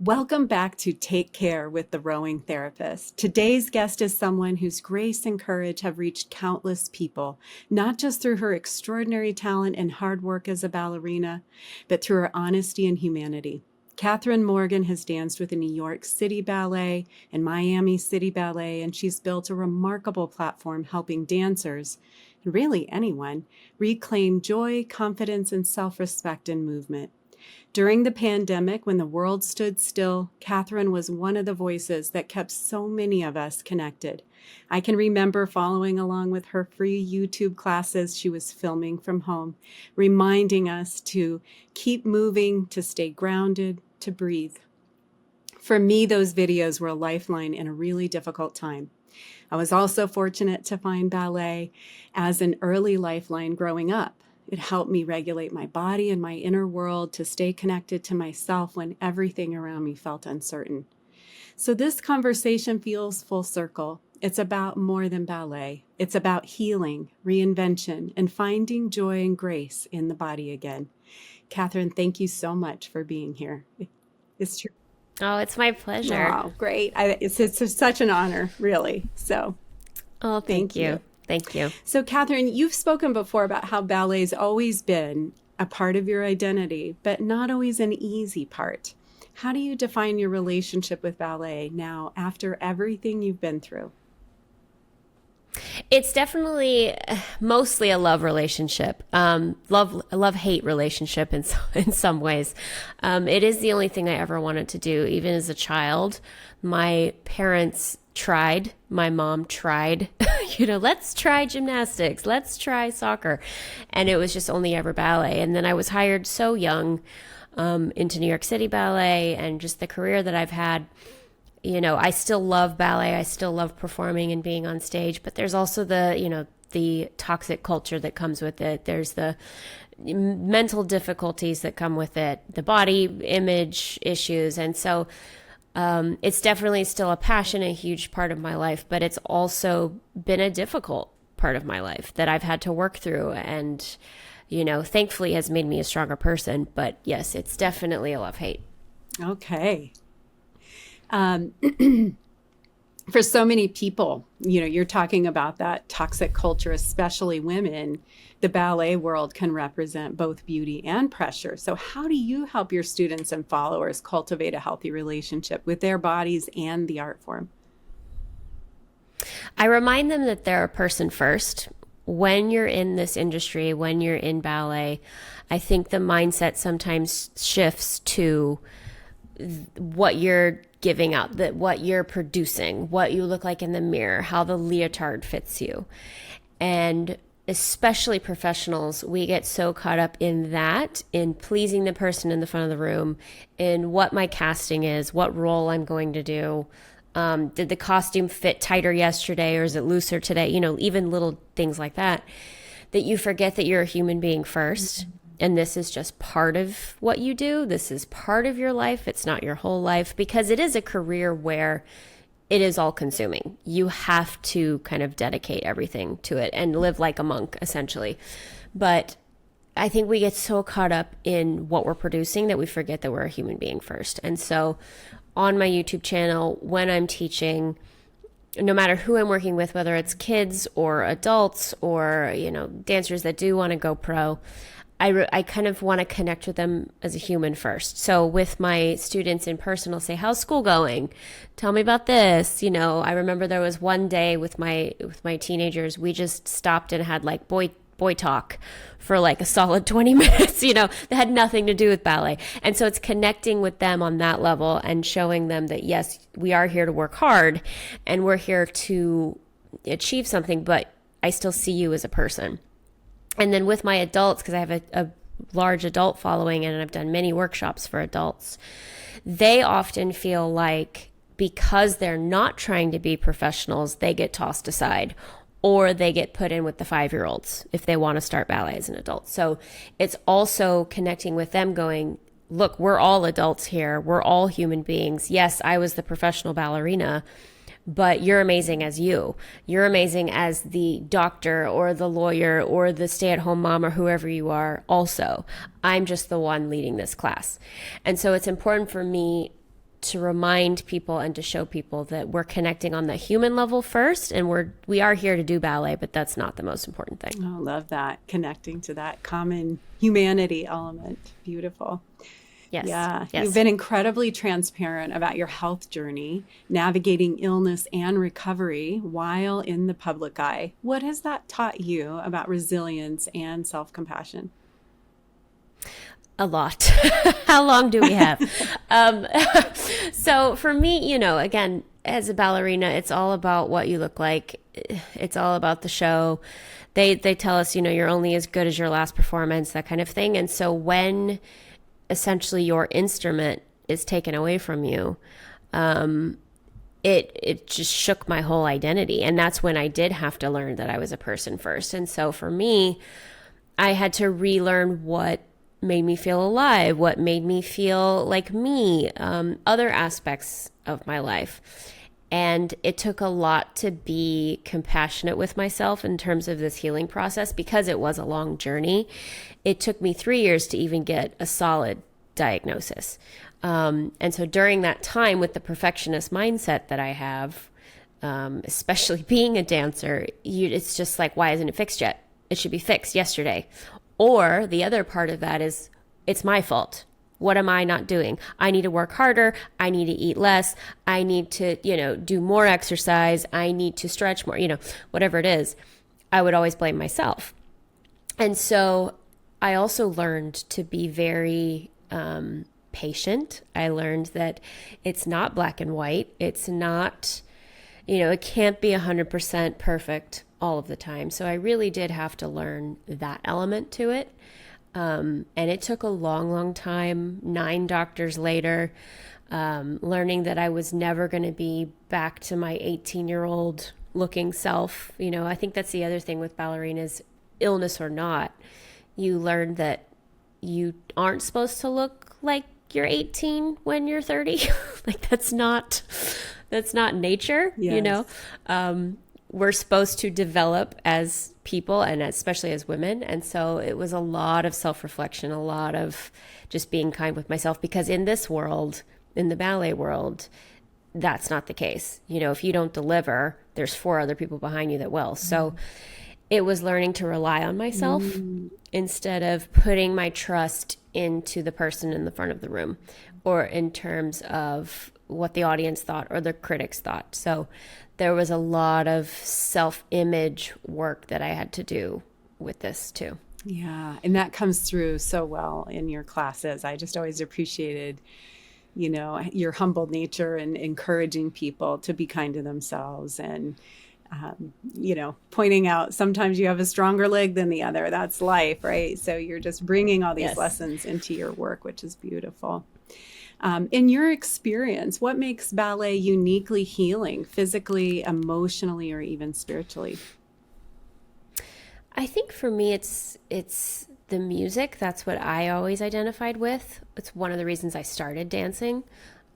Welcome back to Take Care with the Rowing Therapist. Today's guest is someone whose grace and courage have reached countless people, not just through her extraordinary talent and hard work as a ballerina, but through her honesty and humanity. Kathryn Morgan has danced with the New York City Ballet and Miami City Ballet, and she's built a remarkable platform helping dancers, and really anyone, reclaim joy, confidence, and self-respect in movement. During the pandemic, when the world stood still, Kathryn was one of the voices that kept so many of us connected. I can remember following along with her free YouTube classes she was filming from home, reminding us to keep moving, to stay grounded, to breathe. For me, those videos were a lifeline in a really difficult time. I was also fortunate to find ballet as an early lifeline growing up. It helped me regulate my body and my inner world to stay connected to myself when everything around me felt uncertain. So this conversation feels full circle. It's about more than ballet. It's about healing, reinvention, and finding joy and grace in the body again. Kathryn, thank you so much for being here. It's true. Oh, it's my pleasure. Oh, great. It's such an honor, really. So Oh, thank you. Thank you. So, Kathryn, you've spoken before about how ballet's always been a part of your identity, but not always an easy part. How do you define your relationship with ballet now after everything you've been through? It's definitely mostly a love relationship, love-hate relationship in some ways. It is the only thing I ever wanted to do. Even as a child, my parents tried, my mom tried, let's try gymnastics, let's try soccer. And it was just only ever ballet. And then I was hired so young into New York City Ballet, and just the career that I've had. I still love ballet. I still love performing and being on stage, but there's also the toxic culture that comes with it. There's the mental difficulties that come with it, the body image issues. And so it's definitely still a passion, a huge part of my life, but it's also been a difficult part of my life that I've had to work through, and, thankfully has made me a stronger person. But yes, it's definitely a love-hate. Okay. For so many people, you're talking about that toxic culture, especially women. The ballet world can represent both beauty and pressure. So how do you help your students and followers cultivate a healthy relationship with their bodies and the art form? I remind them that they're a person first. When you're in this industry, when you're in ballet, I think the mindset sometimes shifts to what you're giving out, that what you're producing, what you look like in the mirror, how the leotard fits you. And especially professionals, we get so caught up in that, in pleasing the person in the front of the room, in what my casting is, what role I'm going to do. Did the costume fit tighter yesterday, or is it looser today? Even little things like that you forget that you're a human being first. And this is just part of what you do. This is part of your life. It's not your whole life, because it is a career where it is all consuming. You have to kind of dedicate everything to it and live like a monk, essentially. But I think we get so caught up in what we're producing that we forget that we're a human being first. And so on my YouTube channel, when I'm teaching, no matter who I'm working with, whether it's kids or adults or, dancers that do want to go pro, I kind of want to connect with them as a human first. So with my students in person, I'll say, how's school going? Tell me about this. I remember there was one day with my teenagers, we just stopped and had like boy talk for like a solid 20 minutes, that had nothing to do with ballet. And so it's connecting with them on that level and showing them that, yes, we are here to work hard and we're here to achieve something, but I still see you as a person. And then with my adults, because I have a large adult following and I've done many workshops for adults, they often feel like because they're not trying to be professionals, they get tossed aside, or they get put in with the 5-year-olds if they want to start ballet as an adult. So it's also connecting with them going, look, we're all adults here. We're all human beings. Yes, I was the professional ballerina, but you're amazing as you. You're amazing as the doctor or the lawyer or the stay-at-home mom or whoever you are also. I'm just the one leading this class. And so it's important for me to remind people and to show people that we're connecting on the human level first, and we are here to do ballet, but that's not the most important thing. Oh, love that. Connecting to that common humanity element. Beautiful. Yes. Yeah. Yes. You've been incredibly transparent about your health journey, navigating illness and recovery while in the public eye. What has that taught you about resilience and self-compassion? A lot. How long do we have? So for me, again, as a ballerina, it's all about what you look like. It's all about the show. They tell us, you're only as good as your last performance, that kind of thing. And so when essentially your instrument is taken away from you, it just shook my whole identity. And that's when I did have to learn that I was a person first. And so for me, I had to relearn what made me feel alive, what made me feel like me, other aspects of my life. And it took a lot to be compassionate with myself in terms of this healing process, because it was a long journey. It took me 3 years to even get a solid diagnosis. And so during that time, with the perfectionist mindset that I have, especially being a dancer, it's just like, why isn't it fixed yet? It should be fixed yesterday. Or the other part of that is, it's my fault. What am I not doing? I need to work harder. I need to eat less. I need to, do more exercise. I need to stretch more, whatever it is. I would always blame myself. And so I also learned to be very patient. I learned that it's not black and white. It's not, it can't be 100% perfect all of the time. So I really did have to learn that element to it. And it took a long, long time, 9 doctors later, learning that I was never going to be back to my 18-year-old looking self. I think that's the other thing with ballerinas, illness or not. You learn that you aren't supposed to look like you're 18 when you're 30. Like that's not nature, Yes. We're supposed to develop as people, and especially as women. And so it was a lot of self-reflection, a lot of just being kind with myself, because in this world, in the ballet world, that's not the case. If you don't deliver, there's 4 other people behind you that will. So it was learning to rely on myself instead of putting my trust into the person in the front of the room, or in terms of what the audience thought or the critics thought. So there was a lot of self-image work that I had to do with this too. Yeah. And that comes through so well in your classes. I just always appreciated, your humble nature and encouraging people to be kind to themselves, and, pointing out sometimes you have a stronger leg than the other. That's life, right? So you're just bringing all these lessons into your work, which is beautiful. In your experience, what makes ballet uniquely healing, physically, emotionally, or even spiritually? I think for me, it's the music. That's what I always identified with. It's one of the reasons I started dancing.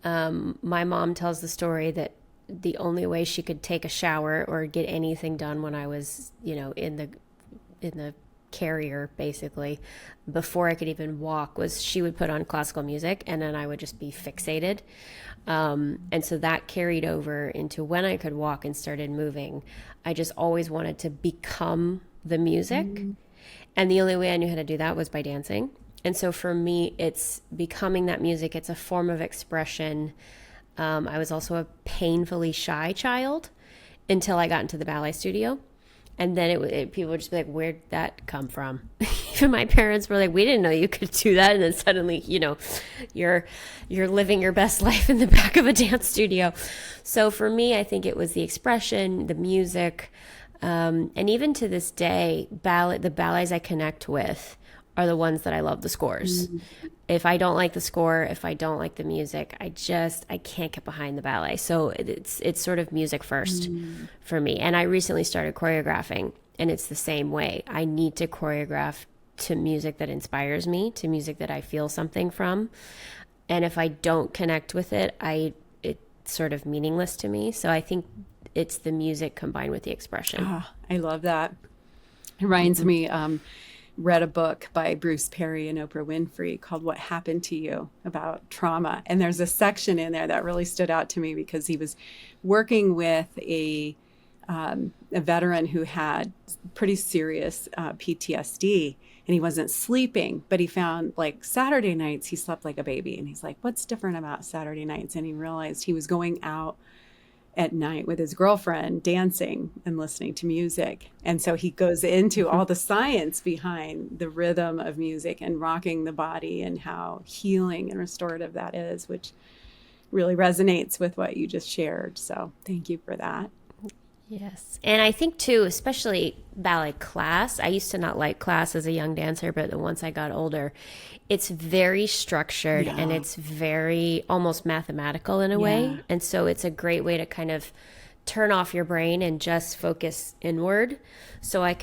My mom tells the story that the only way she could take a shower or get anything done when I was, in the carrier, basically, before I could even walk, was she would put on classical music, and then I would just be fixated. And so that carried over into when I could walk and started moving. I just always wanted to become the music. And the only way I knew how to do that was by dancing. And so for me, it's becoming that music. It's a form of expression. I was also a painfully shy child until I got into the ballet studio. And then people would just be like, where'd that come from? Even my parents were like, we didn't know you could do that. And then suddenly, you're living your best life in the back of a dance studio. So for me, I think it was the expression, the music. And even to this day, the ballets I connect with are the ones that I love the scores. If I don't like the score, if I don't like the music, I can't get behind the ballet. So it's sort of music first for me. And I recently started choreographing, and it's the same way. I need to choreograph to music that inspires me, to music that I feel something from. And if I don't connect with it, it's sort of meaningless to me. So I think it's the music combined with the expression. I love that. It reminds me, read a book by Bruce Perry and Oprah Winfrey called What Happened to You, about trauma. And there's a section in there that really stood out to me because he was working with a veteran who had pretty serious PTSD, and he wasn't sleeping, but he found like Saturday nights he slept like a baby. And he's like, what's different about Saturday nights? And he realized he was going out at night with his girlfriend dancing and listening to music. And so he goes into all the science behind the rhythm of music and rocking the body and how healing and restorative that is, which really resonates with what you just shared. So thank you for that. Yes. And I think too, especially ballet class, I used to not like class as a young dancer, but once I got older, it's very structured and it's very almost mathematical in a way. And so it's a great way to kind of turn off your brain and just focus inward. So I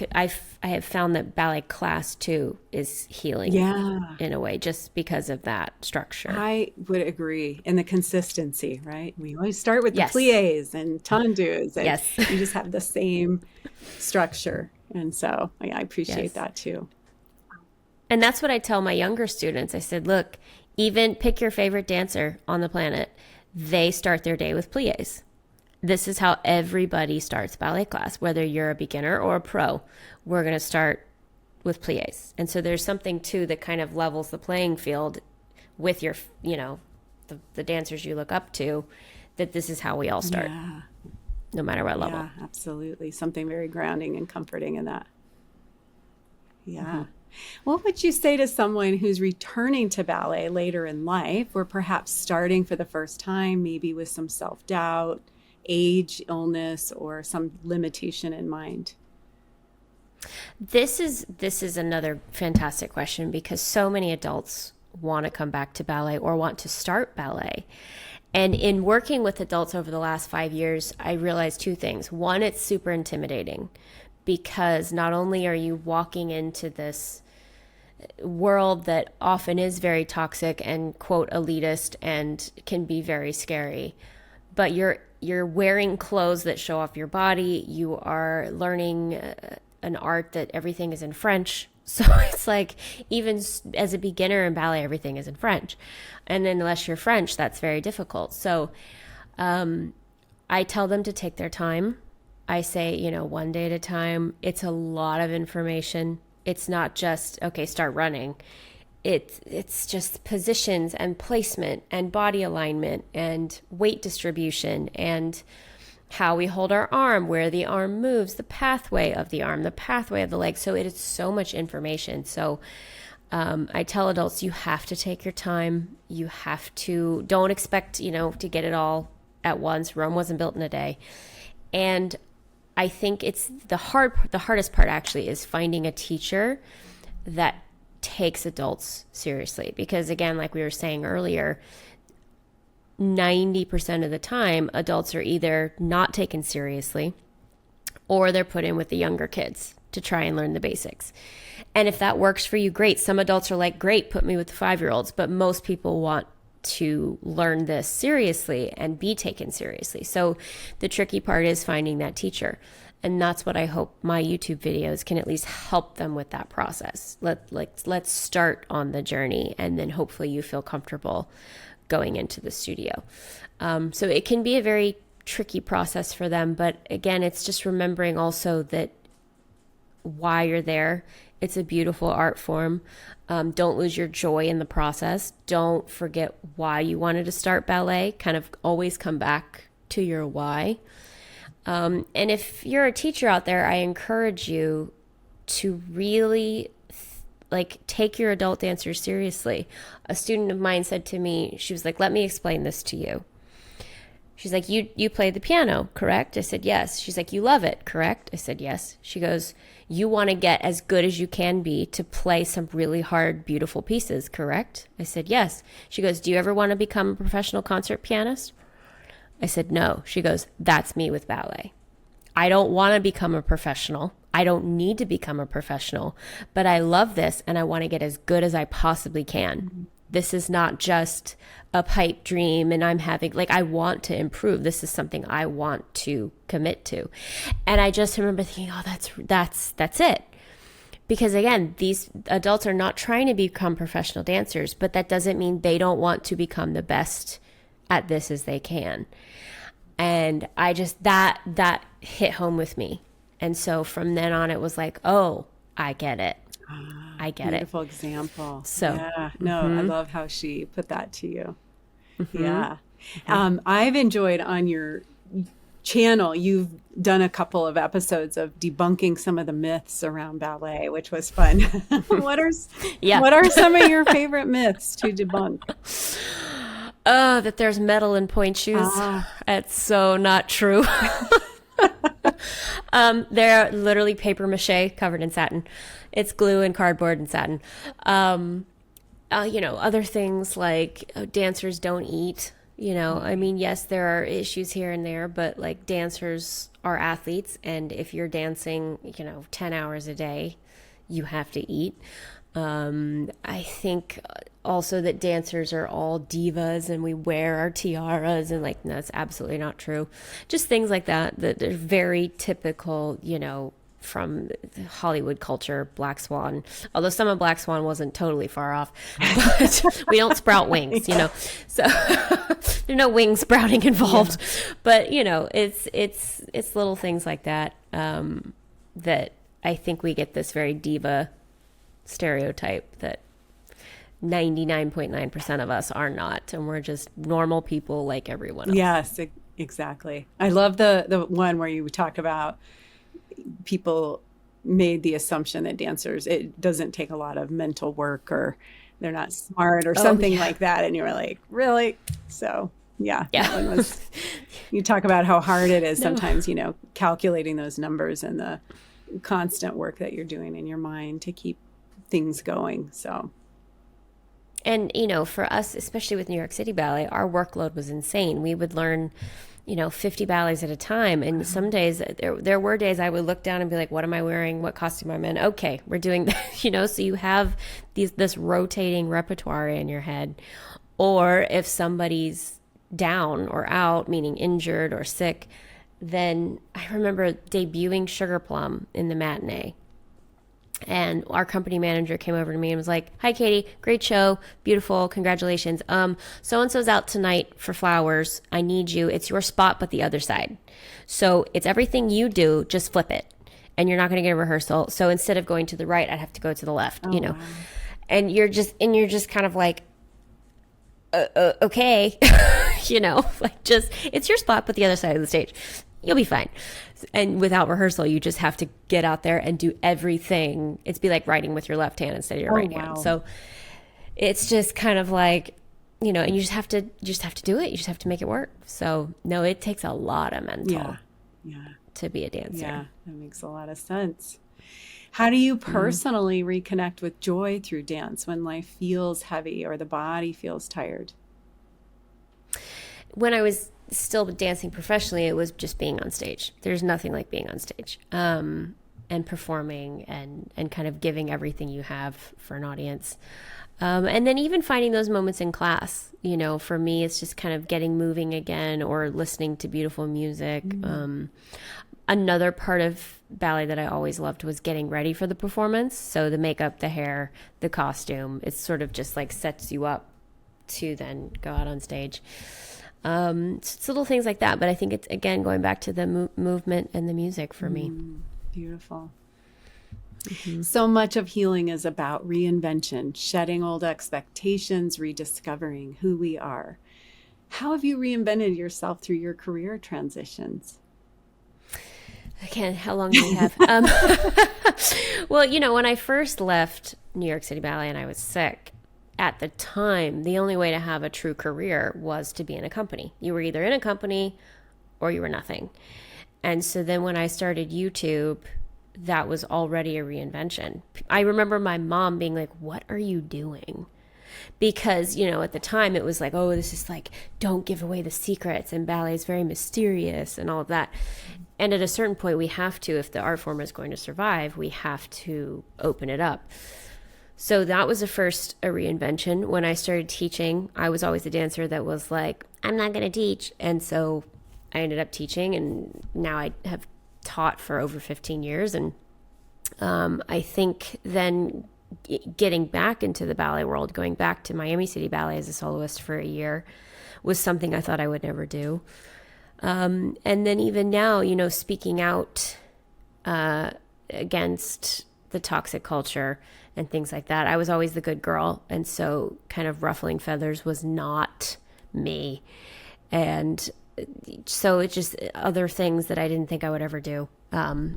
have found that ballet class too is healing in a way, just because of that structure. I would agree. And the consistency, right? We always start with the pliés and tendus, and you just have the same structure. And so I appreciate that too. And that's what I tell my younger students. I said, look, even pick your favorite dancer on the planet. They start their day with pliés. This is how everybody starts ballet class, whether you're a beginner or a pro. We're going to start with pliés. And so there's something too that kind of levels the playing field with your, the dancers you look up to, that this is how we all start, no matter what level. Yeah, absolutely. Something very grounding and comforting in that. Yeah. What would you say to someone who's returning to ballet later in life, or perhaps starting for the first time, maybe with some self-doubt, age, illness, or some limitation in mind? This is another fantastic question, because so many adults want to come back to ballet or want to start ballet. And in working with adults over the last 5 years, I realized two things. One, it's super intimidating, because not only are you walking into this world that often is very toxic and quote elitist and can be very scary, but you're wearing clothes that show off your body. You are learning an art that everything is in French. So it's like, even as a beginner in ballet, everything is in French. And unless you're French, that's very difficult. So I tell them to take their time. I say, one day at a time. It's a lot of information. It's not just, okay, start running. It's just positions and placement and body alignment and weight distribution and how we hold our arm, where the arm moves, the pathway of the arm, the pathway of the leg. So it is so much information. So I tell adults, you have to take your time. You have to, don't expect, to get it all at once. Rome wasn't built in a day. And I think it's the hardest part actually is finding a teacher that takes adults seriously, because again, like we were saying earlier, 90% of the time adults are either not taken seriously or they're put in with the younger kids to try and learn the basics. And if that works for you, great. Some adults are like, great, put me with the 5-year-olds, but most people want to learn this seriously and be taken seriously. So the tricky part is finding that teacher. And that's what I hope my YouTube videos can at least help them with that process. Let's start on the journey, and then hopefully you feel comfortable going into the studio. So it can be a very tricky process for them. But again, it's just remembering also that why you're there. It's a beautiful art form. Don't lose your joy in the process. Don't forget why you wanted to start ballet. Kind of always come back to your why. And if you're a teacher out there, I encourage you to really take your adult dancers seriously. A student of mine said to me, she was like, let me explain this to you. She's like, you play the piano, correct? I said, yes. She's like, you love it, correct? I said, yes. She goes, you want to get as good as you can be to play some really hard, beautiful pieces, correct? I said, yes. She goes, do you ever want to become a professional concert pianist? I said, no. She goes, that's me with ballet. I don't want to become a professional. I don't need to become a professional, but I love this and I want to get as good as I possibly can. This is not just a pipe dream and I'm having, I want to improve. This is something I want to commit to. And I just remember thinking, oh, that's it. Because again, these adults are not trying to become professional dancers, but that doesn't mean they don't want to become the best at this as they can. And I just, that hit home with me. And so from then on, it was like, oh, I get it. I get it. Beautiful example. So, yeah, no, I love how she put that to you. Yeah. I've enjoyed on your channel, you've done a couple of episodes of debunking some of the myths around ballet, which was fun. What are some of your favorite myths to debunk? Oh, that there's metal in pointe shoes. That's so not true. They're literally paper mache covered in satin. It's glue and cardboard and satin. Other things like dancers don't eat. I mean, yes, there are issues here and there, but like dancers are athletes. And if you're dancing, 10 hours a day, you have to eat. I think also that dancers are all divas and we wear our tiaras and like, no, that's absolutely not true. Just things like that are very typical, from Hollywood culture, Black Swan. Although some of Black Swan wasn't totally far off, but we don't sprout wings, So there's no wing sprouting involved. Yeah. But it's little things like that that I think we get this very diva stereotype that 99.9% of us are not, and we're just normal people like everyone else. Yes, exactly. I love the one where you talk about people made the assumption that dancers, it doesn't take a lot of mental work or they're not smart or something like that. And you were like, really? So yeah. That one was, you talk about how hard it is sometimes, calculating those numbers and the constant work that you're doing in your mind to keep things going. So. And, for us, especially with New York City Ballet, our workload was insane. We would learn 50 ballets at a time. And some days, there were days I would look down and be like, what am I wearing? What costume am I in? Okay, we're doing that, so you have this rotating repertoire in your head. Or if somebody's down or out, meaning injured or sick, then I remember debuting Sugar Plum in the matinee. And our company manager came over to me and was like, hi, Katie, great show. Beautiful. Congratulations. So-and-so's out tonight for flowers. I need you. It's your spot, but the other side. So it's everything you do, just flip it. And you're not going to get a rehearsal. So instead of going to the right, I'd have to go to the left, Wow. And you're just kind of like, okay, it's your spot, but the other side of the stage. You'll be fine. And without rehearsal, you just have to get out there and do everything. It's be like writing with your left hand instead of your right hand. So it's just kind of like, and you just have to do it. You just have to make it work. So no, it takes a lot of mental to be a dancer. Yeah, that makes a lot of sense. How do you personally reconnect with joy through dance when life feels heavy or the body feels tired? When I was still dancing professionally, it was just being on stage. There's nothing like being on stage and performing and kind of giving everything you have for an audience. And then even finding those moments in class, for me, it's just kind of getting moving again or listening to beautiful music. Another part of ballet that I always loved was getting ready for the performance. So the makeup, the hair, the costume, it's sort of just like sets you up to then go out on stage. It's little things like that, but I think it's, again, going back to the movement and the music for me. Beautiful. So much of healing is about reinvention, shedding old expectations, rediscovering who we are. How have you reinvented yourself through your career transitions? Again, how long do we have? Well, when I first left New York City Ballet and I was sick, at the time, the only way to have a true career was to be in a company. You were either in a company or you were nothing. And so then when I started YouTube, that was already a reinvention. I remember my mom being like, what are you doing? Because, at the time it was like, oh, this is like, don't give away the secrets, and ballet is very mysterious and all of that. And at a certain point, we have to, if the art form is going to survive, we have to open it up. So that was a reinvention. When I started teaching, I was always a dancer that was like, I'm not going to teach. And so I ended up teaching, and now I have taught for over 15 years. And I think then getting back into the ballet world, going back to Miami City Ballet as a soloist for a year, was something I thought I would never do. And then even now, speaking out against the toxic culture and things like that. I was always the good girl. And so kind of ruffling feathers was not me. And so it's just other things that I didn't think I would ever do.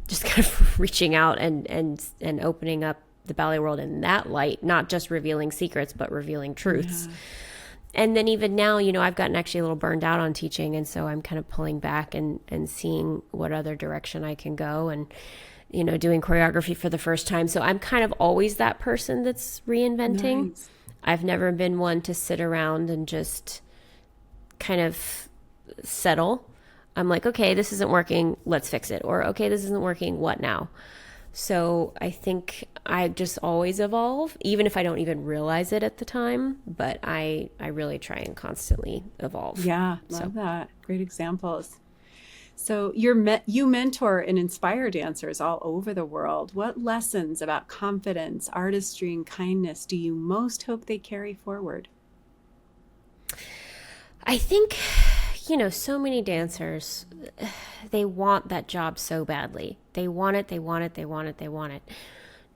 Just kind of reaching out and opening up the ballet world in that light, not just revealing secrets, but revealing truths. Yeah. And then even now, I've gotten actually a little burned out on teaching. And so I'm kind of pulling back and seeing what other direction I can go and, doing choreography for the first time. So I'm kind of always that person that's reinventing. Nice. I've never been one to sit around and just kind of settle. I'm like, okay, this isn't working. Let's fix it. Or, okay, this isn't working. What now? So I think I just always evolve, even if I don't even realize it at the time. But I really try and constantly evolve. Yeah, love that. Great examples. So you mentor and inspire dancers all over the world. What lessons about confidence, artistry, and kindness do you most hope they carry forward? I think, so many dancers, they want that job so badly. They want it, they want it, they want it, they want it.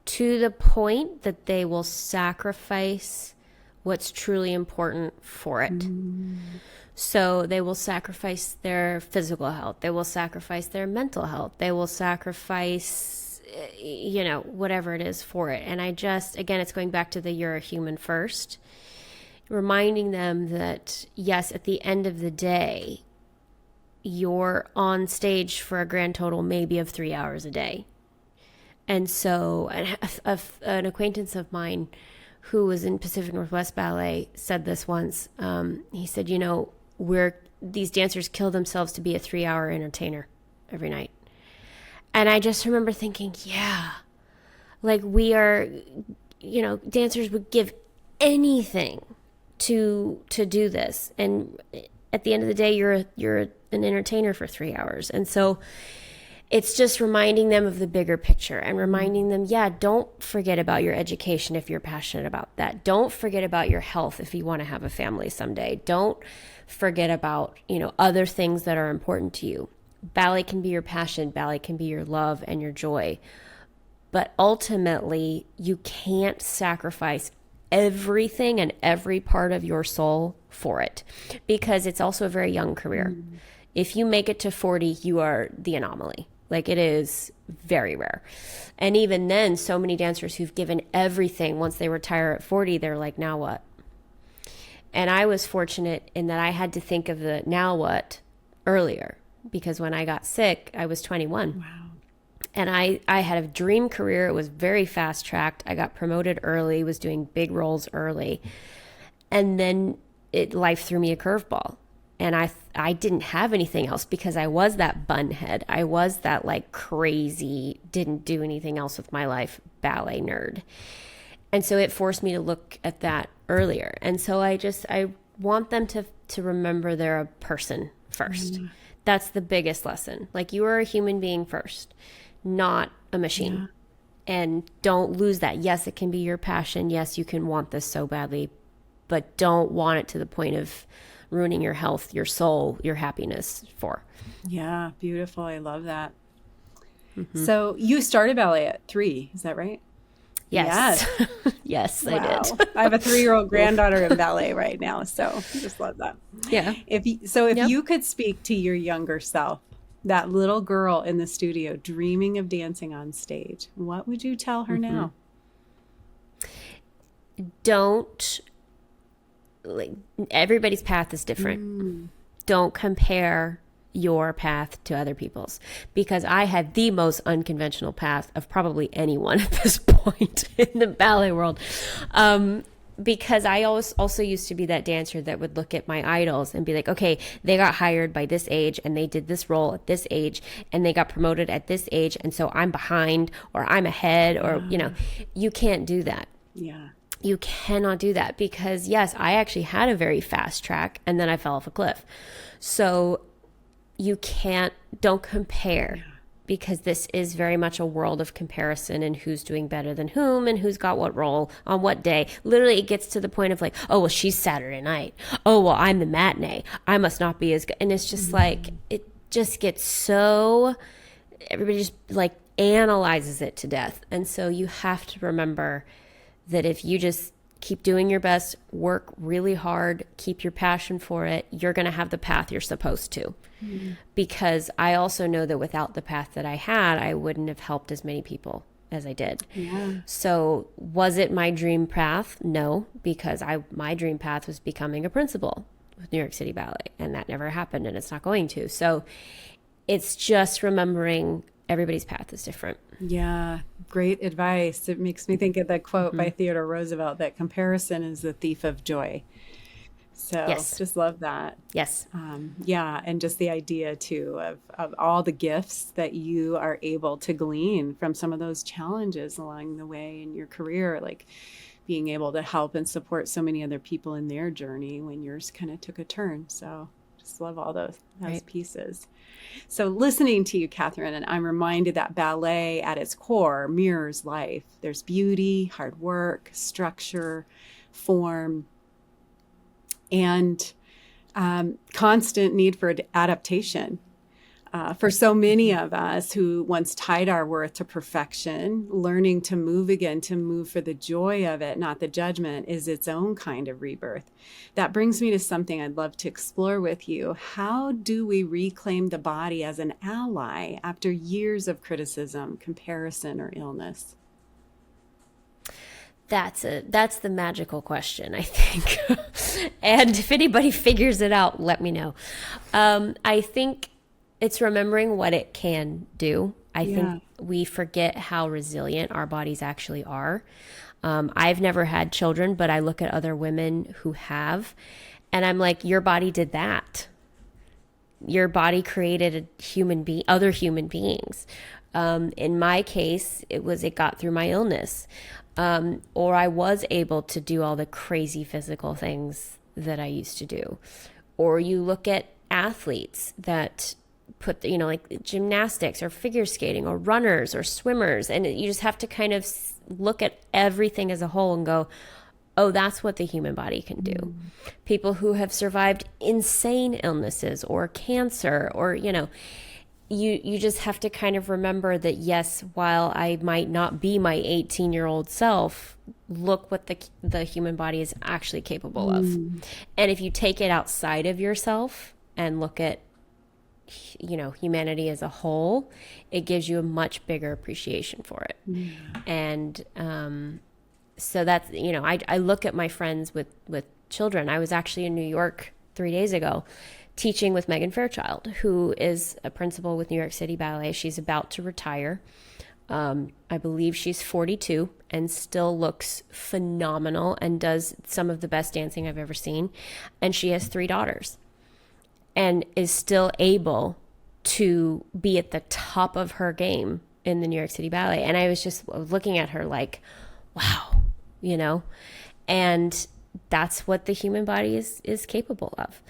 To the point that they will sacrifice what's truly important for it. Mm. So they will sacrifice their physical health. They will sacrifice their mental health. They will sacrifice, whatever it is for it. And again, it's going back to the you're a human first. Reminding them that, yes, at the end of the day, you're on stage for a grand total maybe of 3 hours a day. And so an acquaintance of mine who was in Pacific Northwest Ballet said this once. He said, these dancers kill themselves to be a 3-hour entertainer every night. And I just remember thinking, yeah, like we are, dancers would give anything to do this. And at the end of the day, you're an entertainer for 3 hours. And so it's just reminding them of the bigger picture and reminding them, don't forget about your education if you're passionate about that. Don't forget about your health if you want to have a family someday. Don't forget about, other things that are important to you. Ballet can be your passion. Ballet can be your love and your joy. But ultimately, you can't sacrifice everything and every part of your soul for it, because it's also a very young career. Mm. If you make it to 40, you are the anomaly. Like, it is very rare. And even then, so many dancers who've given everything, once they retire at 40, they're like, now what? And I was fortunate in that I had to think of the now what earlier, because when I got sick, I was 21. Wow. And I had a dream career. It was very fast tracked. I got promoted early, was doing big roles early. And then life threw me a curveball. And I didn't have anything else, because I was that bunhead. I was that like crazy, didn't do anything else with my life, ballet nerd. And so it forced me to look at that earlier. And so I want them to remember they're a person first. Mm. That's the biggest lesson. Like, you are a human being first, not a machine. Yeah. And don't lose that. Yes, it can be your passion. Yes, you can want this so badly, but don't want it to the point of ruining your health, your soul, your happiness for. Yeah, beautiful. I love that. Mm-hmm. So you started ballet at 3, is that right? Yes. Yes, wow. I did. I have a 3-year-old granddaughter in ballet right now, so I just love that. Yeah. If you could speak to your younger self, that little girl in the studio dreaming of dancing on stage, what would you tell her now? Everybody's path is different. Mm. Don't compare your path to other people's, because I had the most unconventional path of probably anyone at this point in the ballet world. Because I also used to be that dancer that would look at my idols and be like, okay, they got hired by this age and they did this role at this age and they got promoted at this age. And so I'm behind, or I'm ahead, or, you can't do that. Yeah. You cannot do that, because yes, I actually had a very fast track and then I fell off a cliff. So don't compare because this is very much a world of comparison and who's doing better than whom and who's got what role on what day. Literally, it gets to the point of like, oh, well, she's Saturday night. Oh, well, I'm the matinee. I must not be as good. And it's just like, it just gets so, everybody just like analyzes it to death. And so you have to remember that if you just keep doing your best, work really hard, keep your passion for it, you're going to have the path you're supposed to. Because I also know that without the path that I had, I wouldn't have helped as many people as I did. Yeah. So was it my dream path? No, because my dream path was becoming a principal with New York City Ballet, and that never happened, and it's not going to. So it's just remembering everybody's path is different. Yeah, great advice. It makes me think of the quote by Theodore Roosevelt that comparison is the thief of joy. So Yes. just love that. Yes. Yeah, and just the idea too of all the gifts that you are able to glean from some of those challenges along the way in your career, like being able to help and support so many other people in their journey when yours kind of took a turn. So just love all those Right. pieces. So listening to you, Kathryn, and I'm reminded that ballet at its core mirrors life. There's beauty, hard work, structure, form, and constant need for adaptation. For so many of us who once tied our worth to perfection, learning to move again, to move for the joy of it, not the judgment, is its own kind of rebirth. That brings me to something I'd love to explore with you. How do we reclaim the body as an ally after years of criticism, comparison, or illness? That's the magical question, I think. And if anybody figures it out, let me know. I think it's remembering what it can do. I think we forget how resilient our bodies actually are. I've never had children, but I look at other women who have, and I'm like, your body did that. Your body created other human beings. In my case, it got through my illness. Or I was able to do all the crazy physical things that I used to do. Or you look at athletes that put, like gymnastics or figure skating or runners or swimmers. And you just have to kind of look at everything as a whole and go, oh, that's what the human body can do. People who have survived insane illnesses or cancer or, you just have to kind of remember that, yes, while I might not be my 18-year-old self, look what the human body is actually capable of. And if you take it outside of yourself and look at, humanity as a whole, it gives you a much bigger appreciation for it. And so that's, I look at my friends with children. I was actually in New York 3 days ago teaching with Megan Fairchild, who is a principal with New York City Ballet. She's about to retire. I believe she's 42 and still looks phenomenal and does some of the best dancing I've ever seen. And she has 3 daughters and is still able to be at the top of her game in the New York City Ballet. And I was just looking at her like, wow, and that's what the human body is capable of.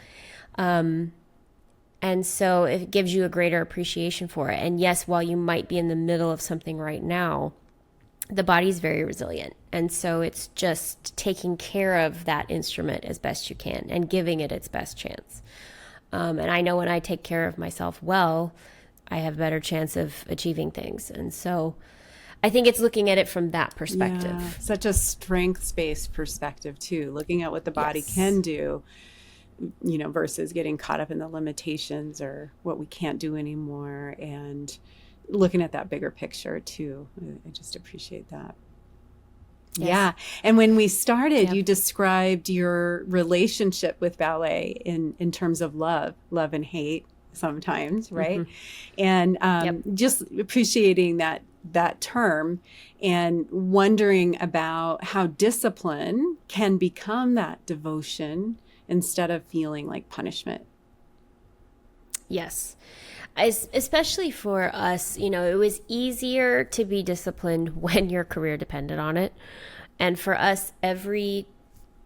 And so it gives you a greater appreciation for it. And yes, while you might be in the middle of something right now, the body's very resilient. And so it's just taking care of that instrument as best you can and giving it its best chance. And I know when I take care of myself well, I have a better chance of achieving things. And so I think it's looking at it from that perspective. Yeah, such a strengths-based perspective too, looking at what the body can do, versus getting caught up in the limitations or what we can't do anymore, and looking at that bigger picture too. I just appreciate that. Yes. Yeah. And when we started, you described your relationship with ballet in terms of love and hate sometimes, right? And just appreciating that term and wondering about how discipline can become that devotion instead of feeling like punishment. Yes. Especially for us, it was easier to be disciplined when your career depended on it. And for us, every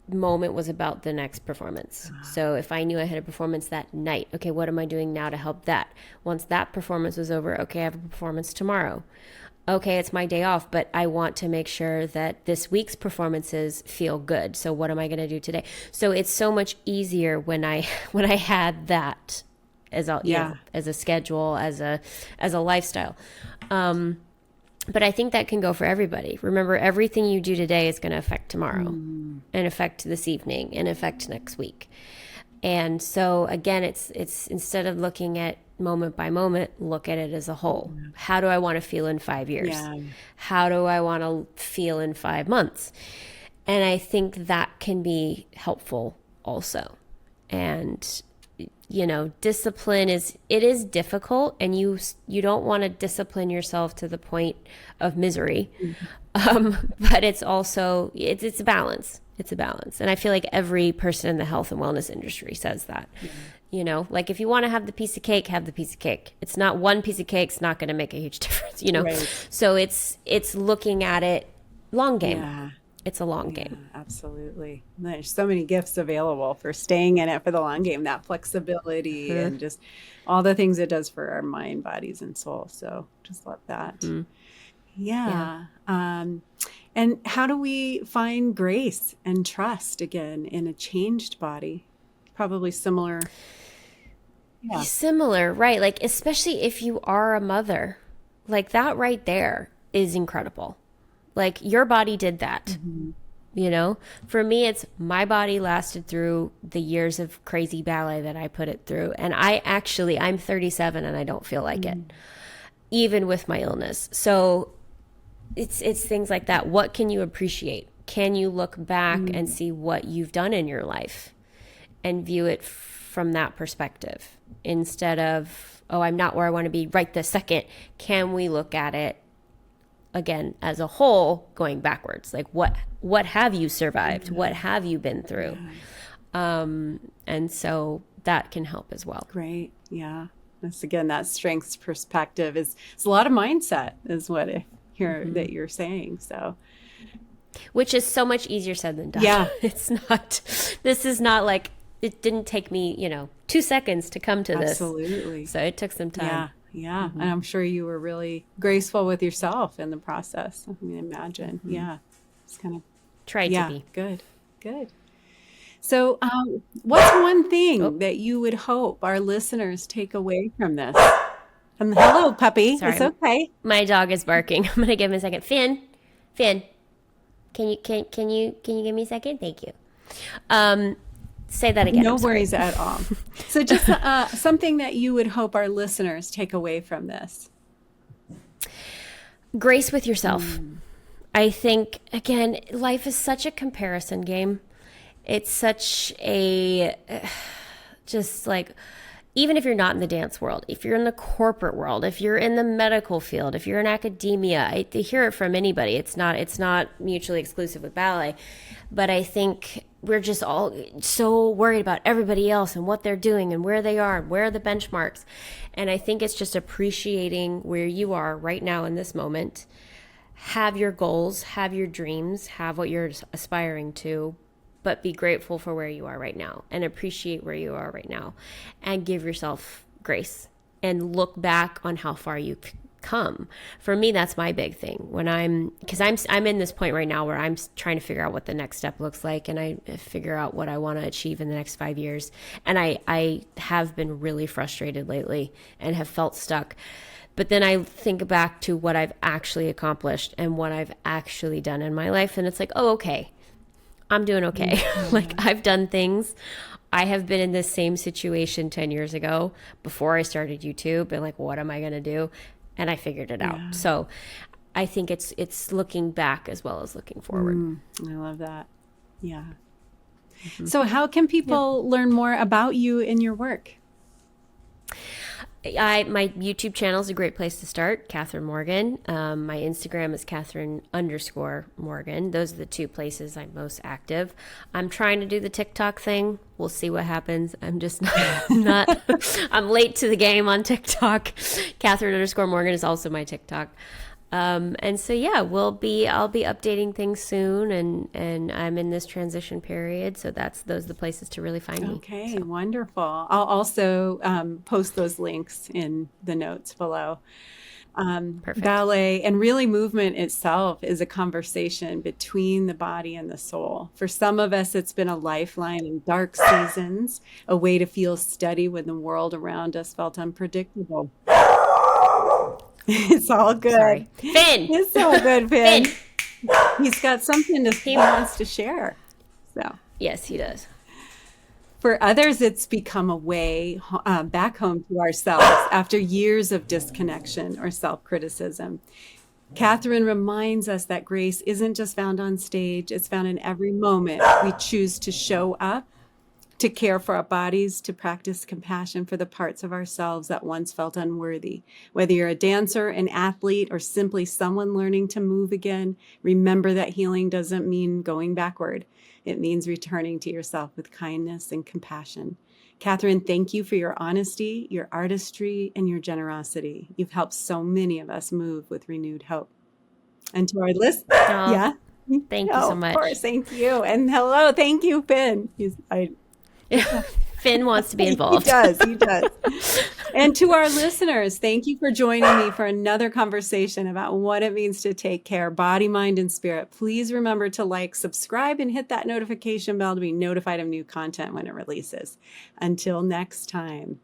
moment was about the next performance. So if I knew I had a performance that night, okay, what am I doing now to help that? Once that performance was over, okay, I have a performance tomorrow. Okay, it's my day off, but I want to make sure that this week's performances feel good. So what am I going to do today? So it's so much easier when I had that as a as a schedule, as a lifestyle. But I think that can go for everybody. Remember, everything you do today is going to affect tomorrow and affect this evening and affect next week. And so again, it's instead of looking at moment by moment, look at it as a whole. How do I want to feel in 5 years? Yeah. How do I want to feel in 5 months? And I think that can be helpful also. And discipline is difficult, and you don't want to discipline yourself to the point of misery. But it's also, it's a balance. It's a balance. And I feel like every person in the health and wellness industry says that. Like if you want to have the piece of cake, have the piece of cake. It's not one piece of cake's not going to make a huge difference, Right. So it's looking at it long game. Yeah. It's a long game. Absolutely. There's so many gifts available for staying in it for the long game, that flexibility and just all the things it does for our mind, bodies, and soul. So just love that. Yeah. And how do we find grace and trust again in a changed body? Probably similar. Yeah. Similar, right? Like, especially if you are a mother, like that right there is incredible. Like your body did that, For me, it's my body lasted through the years of crazy ballet that I put it through. And I'm 37 and I don't feel like it, even with my illness. So it's things like that. What can you appreciate? Can you look back and see what you've done in your life and view it from that perspective instead of, oh, I'm not where I want to be right this second? Can we look at it again as a whole, going backwards? Like what have you survived? What have you been through? And so that can help as well. Great. Yeah. That's again, that strengths perspective is a lot of mindset is what that you're saying. So, which is so much easier said than done. Yeah. This is not like, it didn't take me, 2 seconds to come to this. Absolutely. So it took some time. Yeah. And I'm sure you were really graceful with yourself in the process. I mean, imagine. Yeah. It's kind of. Try to be. Good. So what's one thing that you would hope our listeners take away from this? And hello, puppy. Sorry. It's okay. My dog is barking. I'm going to give him a second. Finn, can you give me a second? Thank you. Say that again. No worries at all. So just something that you would hope our listeners take away from this. Grace with yourself. I think, again, life is such a comparison game. It's such a, just like, even if you're not in the dance world, if you're in the corporate world, if you're in the medical field, if you're in academia, I hear it from anybody. It's not mutually exclusive with ballet. But I think we're just all so worried about everybody else and what they're doing and where they are and where are the benchmarks. And I think it's just appreciating where you are right now in this moment. Have your goals, have your dreams, have what you're aspiring to, but be grateful for where you are right now and appreciate where you are right now and give yourself grace and look back on how far you've come. For me, that's my big thing because I'm in this point right now where I'm trying to figure out what the next step looks like, and I figure out what I want to achieve in the next 5 years. And I have been really frustrated lately and have felt stuck. But then I think back to what I've actually accomplished and what I've actually done in my life. And it's like, oh, okay, I'm doing okay. Like I've done things. I have been in this same situation 10 years ago before I started YouTube, and like, what am I going to do? And I figured it out. So I think it's looking back as well as looking forward. I love that. Yeah. So how can people learn more about you and your work? My YouTube channel is a great place to start, Kathryn Morgan. My Instagram is Kathryn_Morgan. Those are the two places I'm most active. I'm trying to do the TikTok thing. We'll see what happens. I'm just not I'm late to the game on TikTok. Kathryn_Morgan is also my TikTok. And so yeah, I'll be updating things soon, and I'm in this transition period, so those are the places to really find me. Okay, So wonderful. I'll also post those links in the notes below. perfect. Ballet and really movement itself is a conversation between the body and the soul. For some of us, it's been a lifeline in dark seasons, a way to feel steady when the world around us felt unpredictable. It's all good. Sorry, Finn. It's all good, Finn. Finn. He's got something he He, wants to share. So. yes, he does. For others, it's become a way back home to ourselves after years of disconnection or self criticism. Kathryn reminds us that grace isn't just found on stage, it's found in every moment we choose to show up, to care for our bodies, to practice compassion for the parts of ourselves that once felt unworthy. Whether you're a dancer, an athlete, or simply someone learning to move again, remember that healing doesn't mean going backward. It means returning to yourself with kindness and compassion. Kathryn, thank you for your honesty, your artistry, and your generosity. You've helped so many of us move with renewed hope. And to our list, Oh, yeah. thank you Oh, so of much. course, thank you. And hello, thank you, Finn. Finn wants to be He involved. does. He does. And to our listeners, thank you for joining me for another conversation about what it means to take care, body, mind, and spirit. Please remember to like, subscribe, and hit that notification bell to be notified of new content when it releases. Until next time.